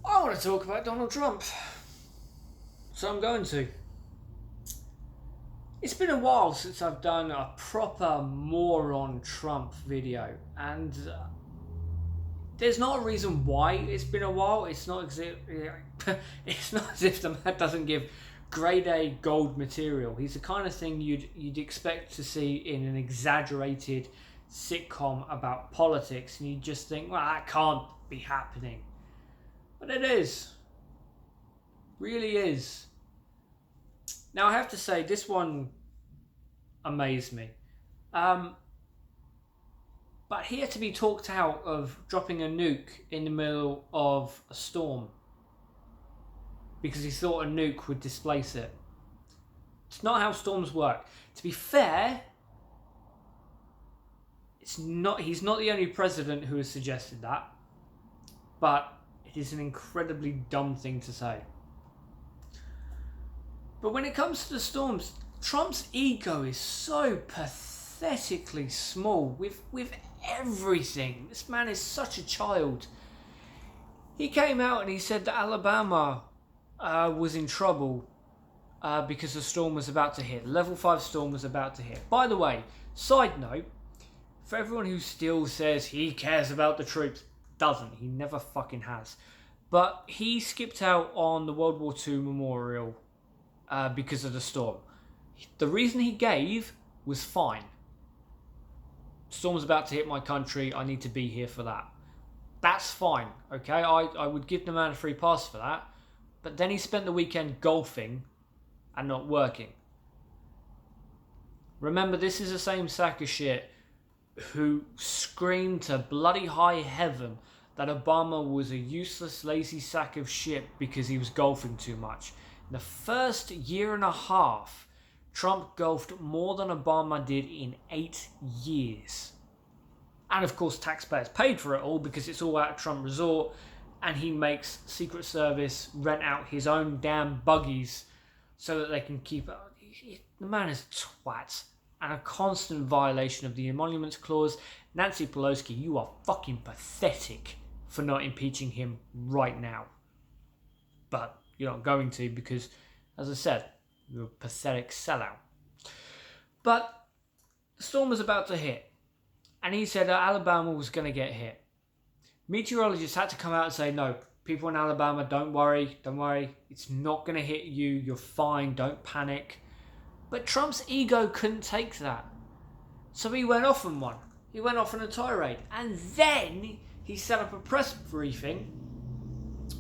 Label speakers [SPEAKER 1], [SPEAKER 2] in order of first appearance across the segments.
[SPEAKER 1] I want to talk about Donald Trump. So I'm going to. It's been a while since I've done a proper moron Trump video, and there's not a reason why it's been a while. It's not it's not as if the man doesn't give grade A gold material. He's the kind of thing you'd expect to see in an exaggerated sitcom about politics, and you just think, well, that can't be happening. But it is. Really is. Now I have to say, this one amazed me. But he had to be talked out of dropping a nuke in the middle of a storm because he thought a nuke would displace it. It's not how storms work. To be fair, he's not the only president who has suggested that, but it is an incredibly dumb thing to say. But when it comes to the storms, Trump's ego is so pathetically small with everything. This man is such a child. He came out and he said that Alabama was in trouble because the storm was about to hit. Level 5 storm was about to hit. By the way, side note, for everyone who still says he cares about the troops, doesn't. He never fucking has. But he skipped out on the World War II memorial because of the storm. The reason he gave was fine. Storm's about to hit my country. I need to be here for that. That's fine, okay? I would give the man a free pass for that. But then he spent the weekend golfing and not working. Remember, this is the same sack of shit who screamed to bloody high heaven that Obama was a useless, lazy sack of shit because he was golfing too much. In the first year and a half, Trump golfed more than Obama did in 8 years. And of course, taxpayers paid for it all because it's all out of Trump Resort, and he makes Secret Service rent out his own damn buggies so that they can keep it. The man is a twat and a constant violation of the Emoluments Clause. Nancy Pelosi, you are fucking pathetic for not impeaching him right now. But you're not going to because, as I said, you're a pathetic sellout. But the storm was about to hit, and he said that Alabama was going to get hit. Meteorologists had to come out and say, no, people in Alabama, don't worry, it's not going to hit you, you're fine, don't panic. But Trump's ego couldn't take that. So he went off on one. He went off on a tirade. And then he set up a press briefing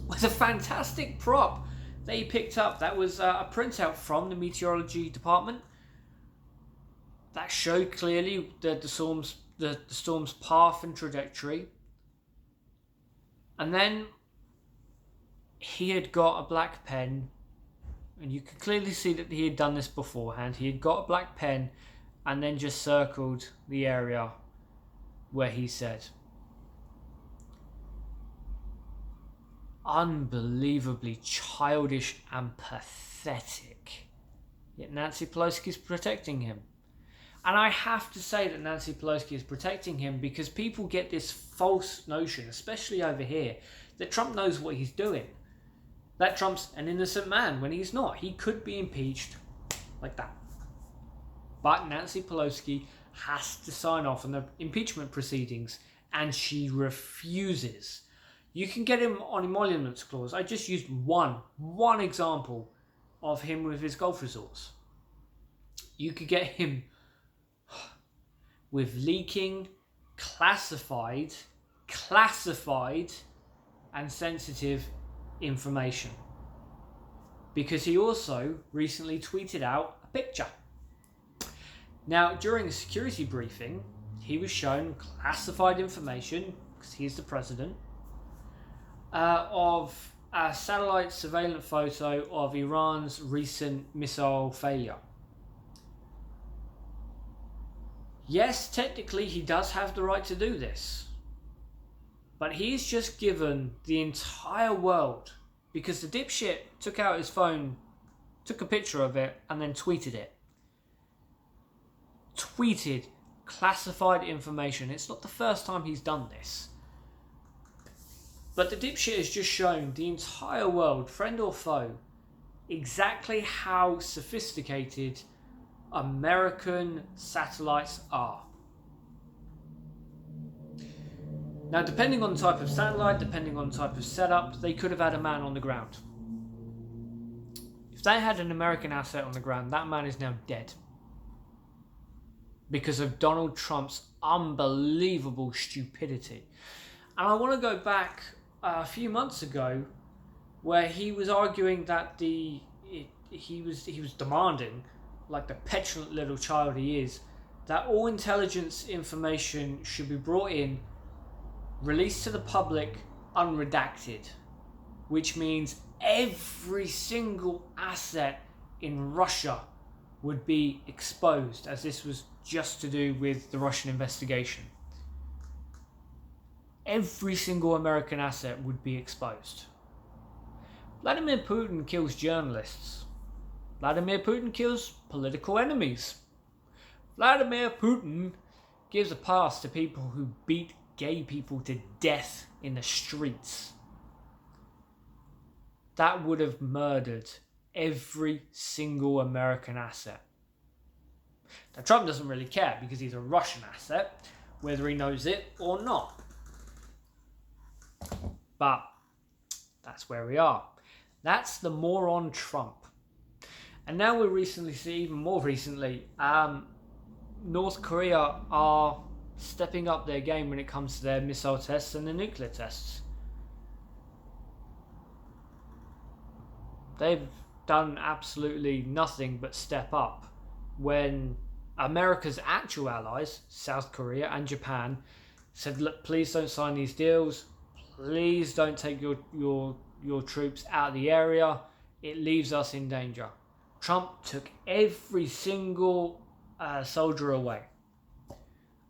[SPEAKER 1] with a fantastic prop that he picked up. That was a printout from the meteorology department that showed clearly the storm's path and trajectory. And then he had got a black pen, and you could clearly see that he had done this beforehand. He had got a black pen and then just circled the area where he said, unbelievably childish and pathetic. Yet Nancy Pelosi is protecting him. And I have to say that Nancy Pelosi is protecting him because people get this false notion, especially over here, that Trump knows what he's doing. That Trump's an innocent man when he's not. He could be impeached like that. But Nancy Pelosi has to sign off on the impeachment proceedings, and she refuses. You can get him on Emoluments Clause. I just used one example of him with his golf resorts. You could get him with leaking classified and sensitive information. Because he also recently tweeted out a picture. Now, during a security briefing, he was shown classified information, because he's the president, of a satellite surveillance photo of Iran's recent missile failure. Yes, technically he does have the right to do this. But he's just given the entire world, because the dipshit took out his phone, took a picture of it, and then tweeted it. Tweeted classified information. It's not the first time he's done this. But the dipshit has just shown the entire world, friend or foe, exactly how sophisticated American satellites are. Now, depending on the type of satellite, depending on the type of setup, they could have had a man on the ground. If they had an American asset on the ground, that man is now dead. Because of Donald Trump's unbelievable stupidity. And I want to go back a few months ago where he was arguing that he was demanding, like the petulant little child he is, that all intelligence information should be brought in, released to the public, unredacted, which means every single asset in Russia would be exposed, as this was just to do with the Russian investigation. Every single American asset would be exposed. Vladimir Putin kills journalists. Vladimir Putin kills political enemies. Vladimir Putin gives a pass to people who beat gay people to death in the streets. That would have murdered every single American asset. Now, Trump doesn't really care because he's a Russian asset, whether he knows it or not. But that's where we are. That's the moron Trump. And now we recently see, even more recently, North Korea are stepping up their game when it comes to their missile tests and their nuclear tests. They've done absolutely nothing but step up when America's actual allies, South Korea and Japan, said, look, please don't sign these deals. Please don't take your troops out of the area. It leaves us in danger. Trump took every single soldier away.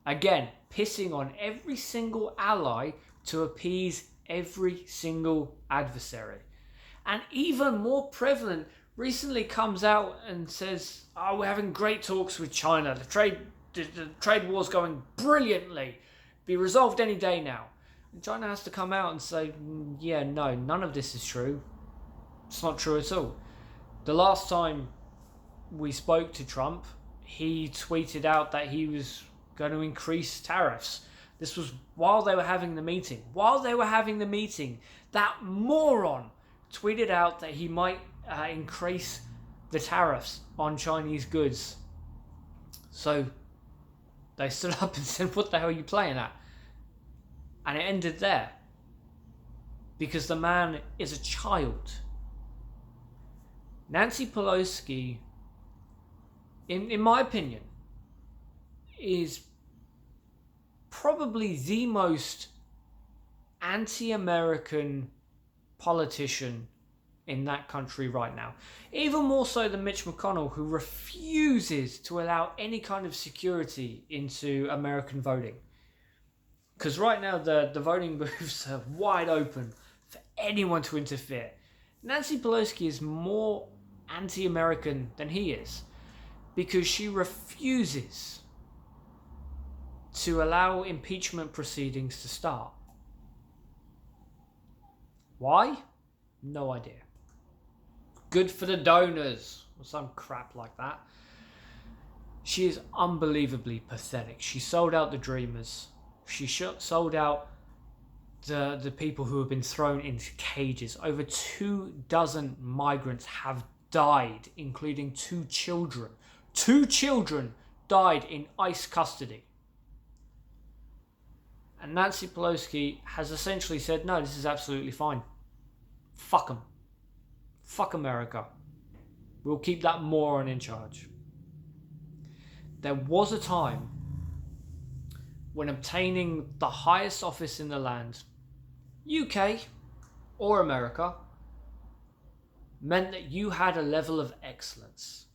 [SPEAKER 1] Again, pissing on every single ally to appease every single adversary. And even more prevalent, recently comes out and says, oh, we're having great talks with China. The trade war's going brilliantly. Be resolved any day now. And China has to come out and say, yeah, no, none of this is true. It's not true at all. The last time we spoke to Trump, he tweeted out that he was going to increase tariffs. This was while they were having the meeting. While they were having the meeting, that moron tweeted out that he might increase the tariffs on Chinese goods. So they stood up and said, what the hell are you playing at? And it ended there. Because the man is a child. Nancy Pelosi, in my opinion, is probably the most anti-American politician in that country right now. Even more so than Mitch McConnell, who refuses to allow any kind of security into American voting. Because right now the voting booths are wide open for anyone to interfere. Nancy Pelosi is more anti-American than he is, because she refuses to allow impeachment proceedings to start. Why? No idea. Good for the donors, or some crap like that. She is unbelievably pathetic. She sold out the dreamers. She sold out the people who have been thrown into cages. Over 24 migrants have died, including 2 children. 2 children died in ICE custody. And Nancy Pelosi has essentially said, no, this is absolutely fine. Fuck them. Fuck America. We'll keep that moron in charge. There was a time when obtaining the highest office in the land, UK or America, meant that you had a level of excellence.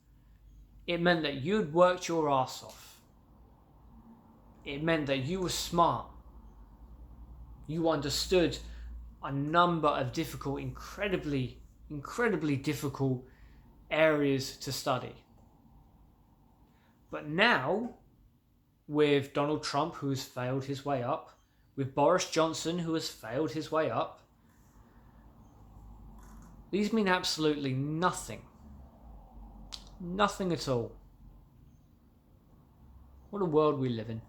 [SPEAKER 1] It meant that you'd worked your ass off. It meant that you were smart. You understood a number of difficult, incredibly difficult areas to study. But now, with Donald Trump, who has failed his way up, with Boris Johnson, who has failed his way up, These mean absolutely nothing. Nothing at all. What a world we live in.